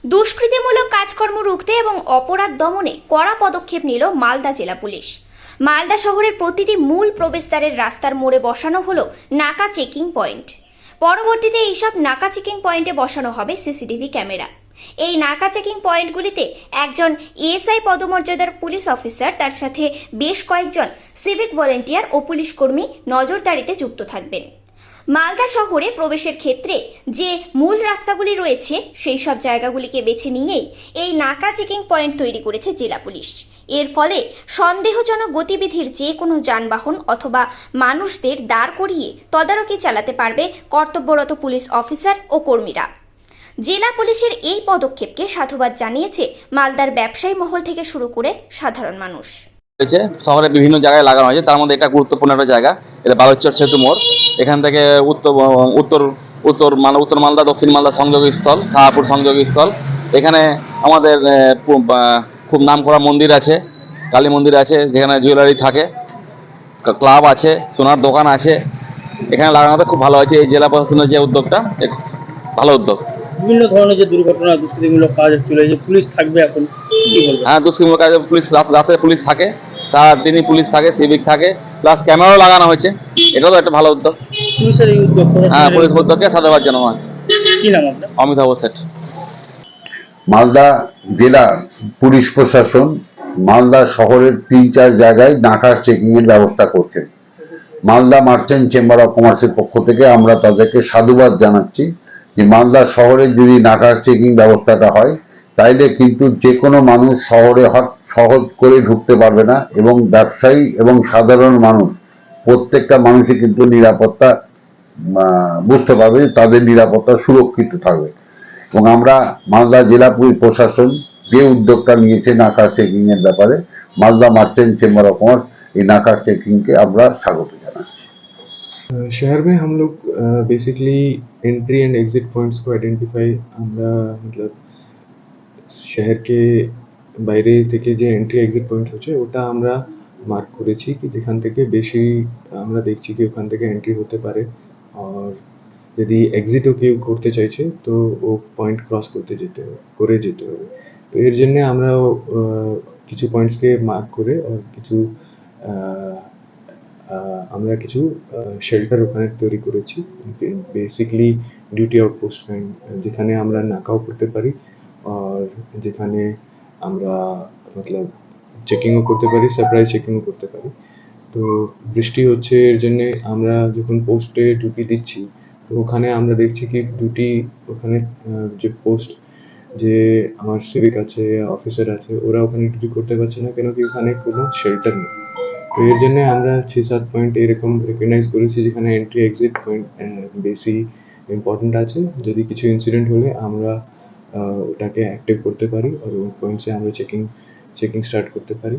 দুষ্কৃতিমূলক কাজকর্ম রুখতে এবং অপরাধ দমনে কড়া পদক্ষেপ নিল মালদা জেলা পুলিশ। মালদা শহরের প্রতিটি মূল প্রবেশদ্বারের রাস্তার মোড়ে বসানো হলো নাকা চেকিং পয়েন্ট। পরবর্তীতে এইসব নাকা চেকিং পয়েন্টে বসানো হবে সিসিটিভি ক্যামেরা। এই নাকা চেকিং পয়েন্টগুলিতে একজন এএসআই পদমর্যাদার পুলিশ অফিসার, তার সাথে বেশ কয়েকজন সিভিক ভলেন্টিয়ার ও পুলিশ কর্মী নজরদারিতে যুক্ত থাকবেন। মালদা শহরে প্রবেশের ক্ষেত্রে যে মূল রাস্তাগুলি রয়েছে সেই সব জায়গাগুলিকে বেছে নিয়েই এই নাকা চেকিং পয়েন্ট তৈরি করেছে জেলা পুলিশ। এর ফলে সন্দেহজনক গতিবিধির যে কোনো যানবাহন অথবা মানুষদের দাঁড় করিয়ে তদারকি চালাতে পারবে কর্তব্যরত পুলিশ অফিসার ও কর্মীরা। জেলা পুলিশের এই পদক্ষেপকে সাধুবাদ জানিয়েছে মালদার ব্যবসায়ী মহল থেকে শুরু করে সাধারণ মানুষ। শহরে বিভিন্ন জায়গায় লাগানো হয়েছে, তার মধ্যে এটা গুরুত্বপূর্ণ একটা জায়গা। এটা বালুচর সেতু মোড়। এখান থেকে উত্তর মালদা দক্ষিণ মালদা সংযোগস্থল, শাহপুর সংযোগস্থল। এখানে আমাদের খুব নামকরা মন্দির আছে, কালী মন্দির আছে, যেখানে জুয়েলারি থাকে, ক্লাব আছে, সোনার দোকান আছে। এখানে লাগানোতে খুব ভালো হয়েছে। এই জেলা প্রশাসনের যে উদ্যোগটা, ভালো উদ্যোগ। বিভিন্ন ধরনের যে দুর্ঘটনা, দুষ্কৃতিমূলক কাজ চলে, যে পুলিশ থাকবে এখন, কি বলবেন? হ্যাঁ, দুষ্কৃতিমূলক কাজে পুলিশ রাতে পুলিশ থাকে, সারাদিনই পুলিশ থাকে, সিভিক থাকে, প্লাস ক্যামেরাও লাগানো হয়েছে। এটাও তো একটা ভালো উদ্যোগ। পুলিশের এই উদ্যোগ, হ্যাঁ, পুলিশ উদ্যোগকে সাধুবাদ জানানো হচ্ছে। কি নাম আপনার? অমিতাভ সেঠ। মালদা জেলা পুলিশ প্রশাসন মালদা শহরের 3-4 জায়গায় নাকা চেকিং এর ব্যবস্থা করছেন। মালদা মার্চেন্ট চেম্বার অফ কমার্সের পক্ষ থেকে আমরা তাদেরকে সাধুবাদ জানাচ্ছি যে মালদা শহরে যদি নাকা চেকিং ব্যবস্থাটা হয় তাইলে কিন্তু যে কোনো মানুষ শহরে সহজ করে ঢুকতে পারবে না, এবং ব্যবসায়ী এবং সাধারণ মানুষ প্রত্যেকটা মানুষই কিন্তু নিরাপত্তা বুঝতে পারবে, তাদের নিরাপত্তা সুরক্ষিত থাকবে। এবং আমরা মালদা জেলা পুলিশ প্রশাসন যে উদ্যোগটা নিয়েছে নাকা চেকিং এর ব্যাপারে, Malda merchant chamber of commerce এই नाका चेकिंग के আমরা স্বাগত জানাচ্ছি। शहर में हम लोग basically entry and exit points को आइडेंटिफाई আমরা मतलब শহর के বাইরে থেকে যে এন্ট্রি এক্সিট পয়েন্ট হচ্ছে ওটা আমরা মার্ক করেছি কি যেখান থেকে বেশি আমরা দেখছি কি ওখান থেকে এন্ট্রি হতে পারে, আর যদি এক্সিটও কেউ করতে চাইছে তো ও পয়েন্ট ক্রস যেতে হবে। তো এর জন্য আমরা কিছু পয়েন্টসকে মার্ক করে আর কিছু আমরা কিছু শেল্টার ওখানে তৈরি করেছি, বেসিকলি ডিউটি আউটপোস্ট পয়েন্ট, যেখানে আমরা নাকাও করতে পারি আর যেখানে আমরা মতলব চেকিংও করতে পারি, সারপ্রাইজ চেকিংও করতে পারি। তো বৃষ্টি হচ্ছে এর জন্য আমরা যখন পোস্টে ডিউটি দিচ্ছি তো ওখানে আমরা দেখছি কি ডিউটি ওখানে যে পোস্ট যে আমার সিভিক আছে, অফিসার আছে, ওরা ওখানে ডিউটি করতে পারছে না, কেন কি ওখানে কোনো শেল্টার নেই। তো এর জন্য আমরা 6-7 পয়েন্ট এরকম রেকগনাইজ করেছি যেখানে এন্ট্রি এক্সিট পয়েন্ট বেশি ইম্পর্টেন্ট আছে। যদি কিছু ইনসিডেন্ট হলে আমরা ওটাকে অ্যাক্টিভ করতে পারি আর ওই পয়েন্টসে আমরা চেকিং স্টার্ট করতে পারি,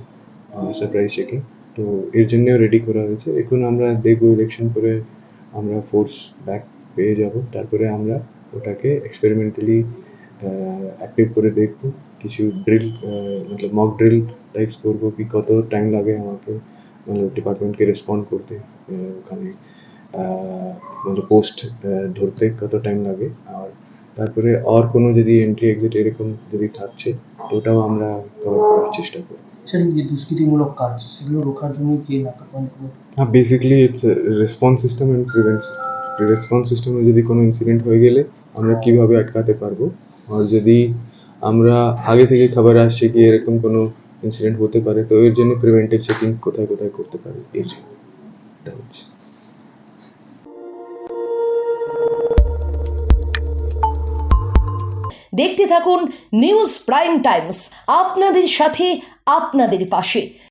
সারপ্রাইজ চেকিং। তো এর জন্যও রেডি করা হয়েছে। এখন আমরা দেখবো ইলেকশন করে আমরা ফোর্স ব্যাক পেয়ে যাব, তারপরে আমরা ওটাকে এক্সপেরিমেন্টালি অ্যাক্টিভ করে দেখবো। কিছু ড্রিল মতলব মক ড্রিল টাইপস করবো কি কত টাইম লাগে আমাকে मतलब ডিপার্টমেন্টকে রেসপন্ড করতে, ওখানে मतलब পোস্ট ধরতে কত টাইম লাগে, আর তারপরে আর কোনো যদি এন্ট্রি এক্সিট এরকম যদি থাকছে তো ওটাও আমরা কভার করার চেষ্টা করব। সেটা যে দুষ্কৃতিমূলক কাজ সেগুলো রোখার জন্য কি নাকা পয়েন্ট? হ্যাঁ, basically it's response system and prevent system. Response সিস্টেমে যদি কোনো ইনসিডেন্ট হয়ে গেলে আমরা কিভাবে আটকাতে পারবো, আর যদি আমরা আগে থেকে খবর আসছে কি এরকম কোনো ইনসিডেন্ট হতে পারে তো এর জন্য প্রিভেন্টিভ চেকিং কোথায় কোথায় করতে পারি এটা হচ্ছে। দেখতে থাকুন নিউজ প্রাইম টাইমস, আপনাদের সাথে আপনাদের পাশে।